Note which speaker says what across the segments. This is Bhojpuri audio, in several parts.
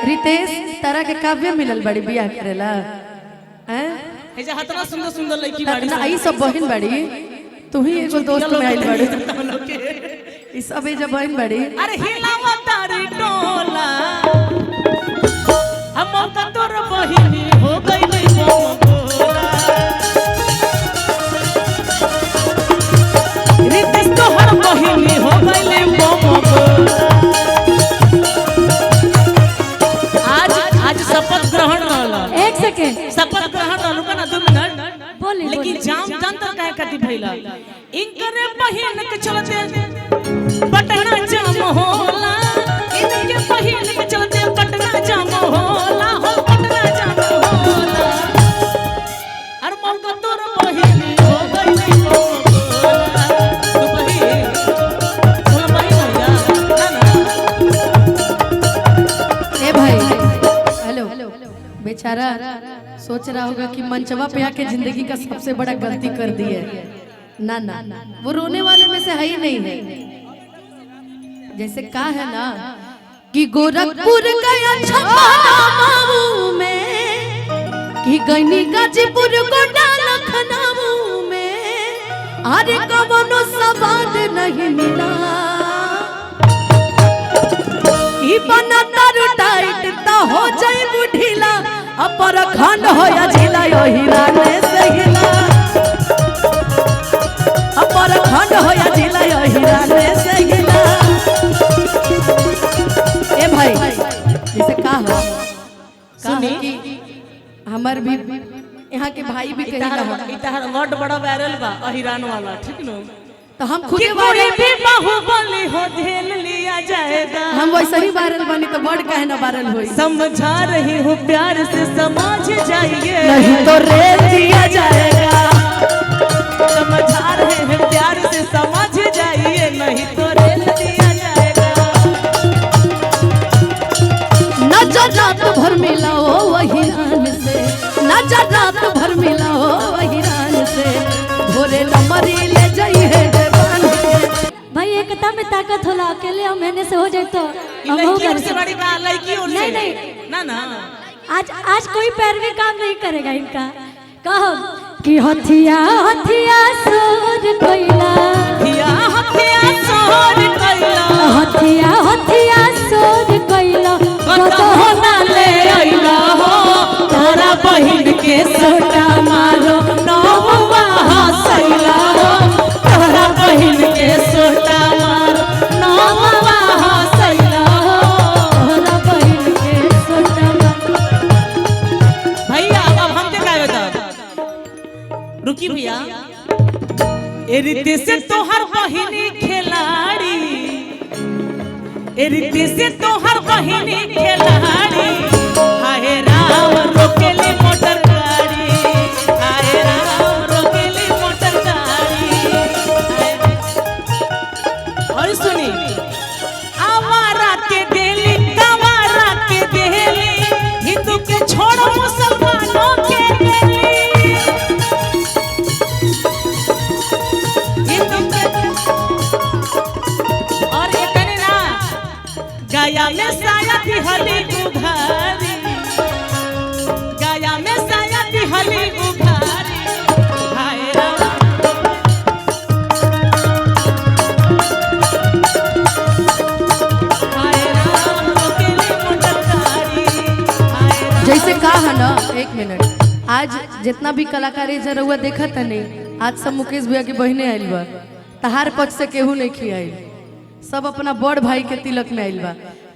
Speaker 1: रितेश तारा के काव्य मिलल बड़ी बियाह करेला हैं
Speaker 2: एजा हतना सुंदर सुंदर लड़की बाड़ी
Speaker 1: ना ई सब बहन बड़ी तू ही एगो दोस्त में आइल बड़ी ई सब एजा बहन बड़ी
Speaker 2: अरे हिलावा तारी टोला हम का तोर बहिनी हो गइले मोला रितेश तोहर बहिनी हो गइले मोला आज शपथ ग्रहण रहला।
Speaker 3: एक सेकंड
Speaker 2: शपथ ग्रहण रहलू का ना 2 मिनट
Speaker 3: बोली
Speaker 2: लेकिन जाम जनता काहे खातिर भइला इनकरे बहिन के चलते पटना जाम होला इनके बहिन के चलते पटना जाम होला हो पटना जाम होला हर मन का तोर बहिन हो गइले होला तू बहिन बोला बहिन भैया ना
Speaker 1: ए भाई हेलो बेचारा सोच रहा होगा कि मंचवा पे आके जिंदगी का सबसे बड़ा गलती कर दी है। ना ना वो रोने वाले में से है ही नहीं है। जैसे कहा है ना कि गोरखपुर गया छपरामाऊ में कि गईनी गाजीपुर गोड्डा लखनऊ में अरे कवनो सवाद नहीं मिला ई बना तारू टाइट ता हो जाए बुढ़ीला अपर खंड हो या झिला यो हिराने से हिला अपर खंड हो या झिला यो हिराने से हिला। ए भाई जैसे का हो
Speaker 2: सुनी
Speaker 1: कि हमर भी यहाँ के भाई भी कही ना
Speaker 2: इतार वर्ड बड़ा वायरल बा अहिरान वाला ठीक न
Speaker 1: तो हम खुद
Speaker 2: कोई भी बाहुबली हो धेल लिया जाएगा
Speaker 1: हम वैसे ही वायरल बनी तो वर्ड काहे ना वायरल होई।
Speaker 2: समझा रही हूँ प्यार से समझ जाइए
Speaker 1: नहीं तो रेल दिया जाएगा
Speaker 2: समझा रहे हैं प्यार से समझ जाइए नहीं तो रेल दिया जाएगा
Speaker 1: नजर रात भर मिलाओ वही रान से नजर रात भर मिलाओ वही रान से भोरे नंबरी ले जाइए देवान के।
Speaker 3: भाई एकता में ताकत होला अकेले हम मैंने से हो जाए तो हम हो
Speaker 2: लड़की
Speaker 3: कर
Speaker 2: से बड़ी का लड़की और
Speaker 3: नहीं नहीं
Speaker 2: ना ना
Speaker 3: आज कोई पैरवी काम नहीं करेगा इनका कहो कि हथिया हथिया सोर कोइला
Speaker 2: हथिया हथिया सोर कैला
Speaker 3: हथिया हथिया सोर कोइला
Speaker 2: कतहो ना ले अइला हो तारा बहिन के सोटा मारो नौवा हसैला हो तारा बहिन के सोटा मारो नौवा हसैला हो
Speaker 3: तोरा बहिन के सोटा
Speaker 2: भैया अब हम के गावे दा रुकी भैया ए रीति से तोहर बहिनी खिलाड़ी ए रीति से तोहर बहिनी खिलाड़ी हाय राम रोकेली मोटर गाड़ी हाय राम रोकेली मोटर गाड़ी और सुनी आवारा के देली गवारा के देली हिंदू के छोड़ मुसलमानों के देली हिंदू के और ये करे ना गया में साया थी हली उघारी गया में साया थी हली उघारी हाय राम हाय राम रोकेली मोटर गाड़ी हाय राम
Speaker 1: जैसे कहा है ना 1 मिनट आज जितना भी कलाकार जरूर देखा था नहीं आज सब मुकेश भैया की बहने आइल बा तहार पक्ष से केहू नहीं खियाई सब अपना बड़ भाई के तिलक में आइल बा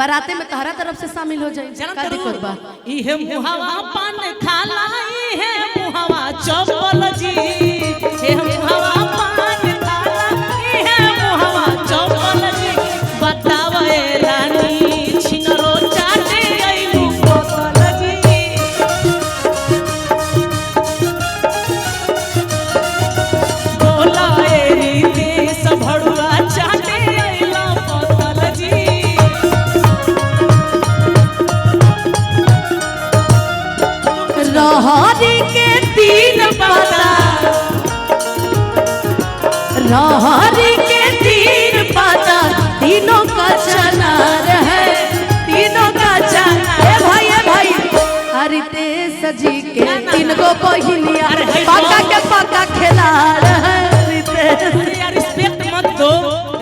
Speaker 1: बाराते में तहरा तरफ से शामिल हो जाए का दिक्कत बा
Speaker 2: इहे मुहावा पान खाला इहे मुहावा चप्पल जी इहे मुहावा पान खाला इहे मुहावा चप्पल जी बतावे रानी छिनरो चाटे आइलू बोतल जी बोला ए रीति सब भड़ुआ चाटे आइला बोतल जी
Speaker 1: रहरी के तीन पता जी के तीन गो बहिनिया
Speaker 2: अरे है
Speaker 1: पाका के पाका खेला रहे रितेश।
Speaker 2: अरे यार रिस्पेक्ट मत दो,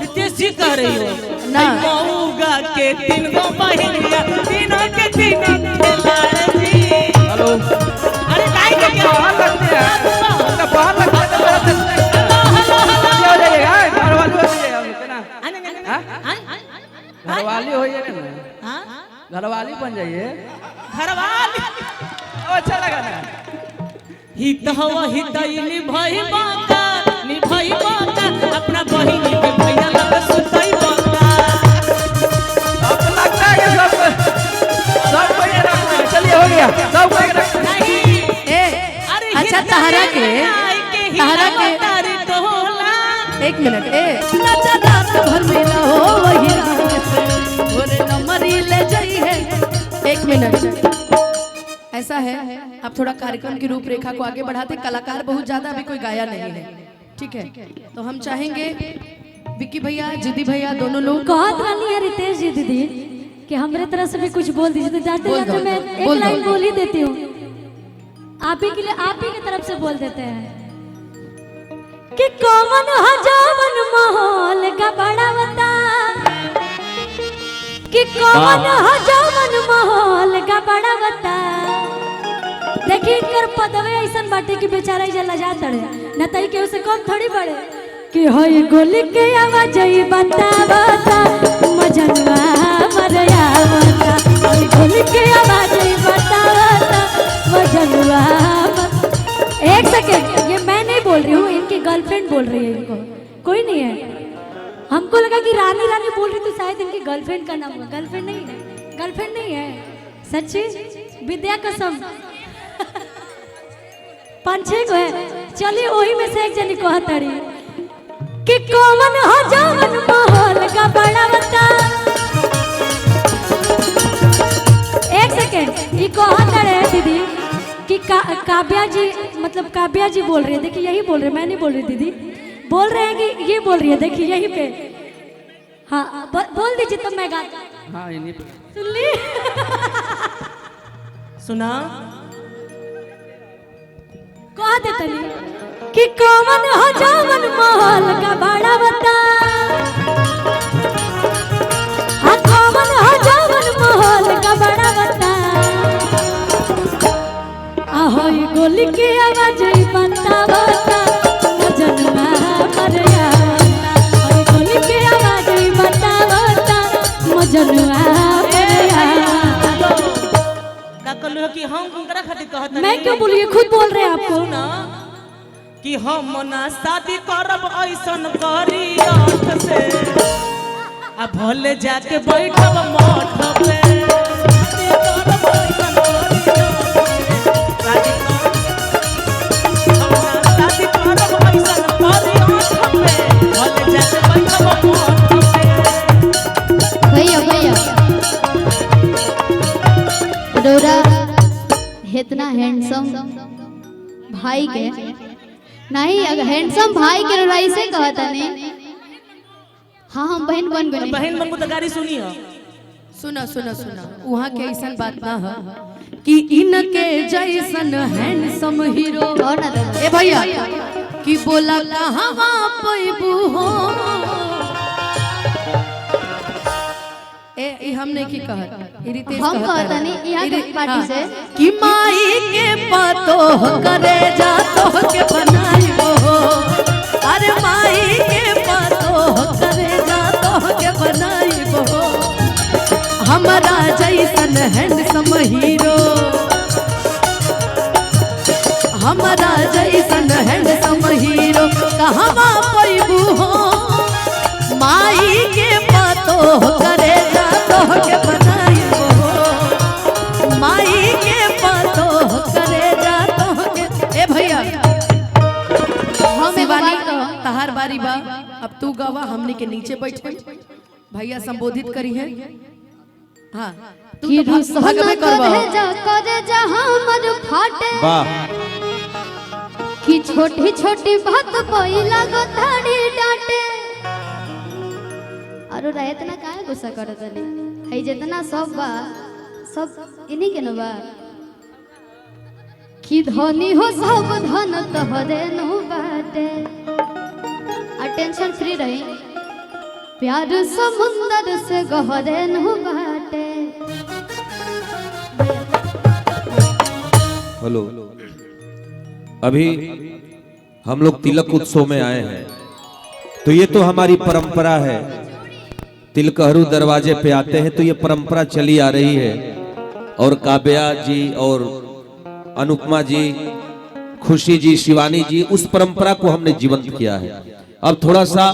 Speaker 2: रितेश जी कह रही हो
Speaker 1: ना।
Speaker 2: मऊगा के तीन गो बहिनिया तीनों के तीनों खिलाड़ी जी।
Speaker 4: हेलो
Speaker 2: अरे काहे के क्या
Speaker 4: बाहर लगते हैं ना, बाहर लगते हैं तो मेरा हो जाएगा, घरवाली हो जाएगा ना, घरवाली हो जाएगा ना, घरवाली बन जाइए।
Speaker 2: घरवाली
Speaker 4: अच्छा लगा ना।
Speaker 2: हित हवा हितई निभाई बाका अपना बहिनी के भैया लग सुतई बाका।
Speaker 4: अब लगता है कि सब कोई रखना है। चलिए हो गया, सब कोई रखना है।
Speaker 2: नहीं
Speaker 1: ए
Speaker 2: अरे
Speaker 1: अच्छा तहरा के
Speaker 2: तारी टोला।
Speaker 1: एक मिनट ए नचा रात भर मेला हो वही रंग से ओरे नमरी ले जाई है। एक मिनट ऐसा है आप थोड़ा कार्यक्रम की रूपरेखा को आगे बढ़ाते, कलाकार बहुत ज्यादा अभी कोई गाया नहीं है, ठीक है? तो हम चाहेंगे विक्की भैया जिदी भैया दोनों लोग
Speaker 3: कहत रहनी है रितेश जी दीदी कि हमरे तरफ से भी कुछ बोल दीजिए, तो जाते
Speaker 1: बोल
Speaker 3: जाते
Speaker 1: दो,
Speaker 3: मैं
Speaker 1: बोल
Speaker 3: एक
Speaker 1: दो।
Speaker 3: लाइन बोल ही देती हूँ। आप ही के लिए आप ही की तरफ से बोल देते हैं कि कौन हजावन माहौल का बड़ा बता, कि कौन हजावन माहौल का बड़ा बता। देखिए कर पदवे ऐसा बाटे कि बेचारा जला जा तड़े न तई के उसे कम थोड़ी पड़े कि होई गोली के आवाज ई बतावता मजनवा मरया बता, होई गोली के आवाज ई बतावता मजनवा। एक सेकंड, ये मैं नहीं बोल रही हूँ, इनकी गर्लफ्रेंड बोल रही है, इनको कोई नहीं है। हमको लगा कि रानी रानी बोल रही तो शायद इनकी गर्लफ्रेंड का नाम होगा। गर्लफ्रेंड नहीं है, गर्लफ्रेंड नहीं है, सच्ची विद्या कसम। 5-6 को है। चलिए वही में से एक जनी को हतड़ी कि कौन हजावन माहौल का बड़ा बता। एक सेकेंड, ये को हतड़े दीदी कि काव्या जी, मतलब काव्या जी बोल रही है, देखिए यही बोल रहे हैं, मैं नहीं बोल रही दीदी, बोल रहे हैं कि ये बोल रही है, देखिए यहीं पे। हाँ बोल दीजिए तब मैं गाता।
Speaker 4: हाँ इन्हीं पे
Speaker 3: सुन ली।
Speaker 2: सुना
Speaker 3: कह देतनी कि कौन हजावन माहौल का बड़ा बता, हाँ कौन हजावन माहौल का बड़ा बता। आहोई गोली की आवाज ई बतावता मजनवा मरया बता, आहोई गोली की आवाज ई बतावता मजनवा मरया।
Speaker 2: का कहलो कि हम उनकरा खातिर कहत
Speaker 3: मैं क्यों बोलिए, खुद बोल रहे हैं आपको।
Speaker 2: ना कि हम ना शादी करब ऐसन करी आँख से, आ भले जाके बैठब मठ पे। शादी करब ऐसन करी आँख पे, भले जाके बैठब मठ पे।
Speaker 5: भैया भैया डोरा इतना हैंडसम भाई के नहीं, अगर हैंडसम भाई के रोरा ऐसे कहता नहीं। हाँ हम बहन बन गए।
Speaker 2: बहन बनबू तो गाड़ी सुनी हो।
Speaker 1: सुना सुना सुना वहाँ के ऐसा बात ना है कि इनके जैसन हैंडसम हीरो
Speaker 5: और ना दादा।
Speaker 1: ए भैया कि बोला कहवा पैबू हो। ए हम नहीं की कहत, ई रितेश
Speaker 5: हम
Speaker 1: कहता
Speaker 5: कहता
Speaker 1: है।
Speaker 5: नहीं, यहाँ के पार्टी से
Speaker 1: कि माई के पातो करे जा तो के बनाइबो, अरे माई के पातो करे जा तो के बनाइबो। हमारा जैसन हैंडसम हीरो, हमारा जैसन हैंडसम हीरो कहवा पैबू हो। माई के पातो करे जा तो के बनाइबो, माई के पातो करे जा तो के। ए भैया
Speaker 5: हम एगो
Speaker 1: शिवानी
Speaker 5: बात कहो।
Speaker 1: तहार बारी बा, अब तू गवा, हमने के नीचे बैठे भैया संबोधित करी है। हाँ तू
Speaker 5: कि
Speaker 1: तो भगवे करवा
Speaker 5: करे जा हमर फाटे,
Speaker 4: वाह
Speaker 5: कि छोटी छोटी बात पहिला गथाड़ी डांटे। और इतना काहे गुस्सा करत नहीं है, जितना सब बा सब इन्हीं के न बा। कि धनी हो सब धन तोहरे नु बाटे। अटेंशन फ्री रही। प्यार समुंदर से गहरे नु बाटे।
Speaker 6: हेलो, अभी हम लोग तिलक उत्सव में आए हैं, तो ये तो हमारी परंपरा है। तिलकहरू दरवाजे पे आते हैं तो ये परंपरा चली आ रही है। और काव्या जी और अनुपमा जी, खुशी जी, शिवानी जी, उस परंपरा को हमने जीवंत किया है। अब थोड़ा सा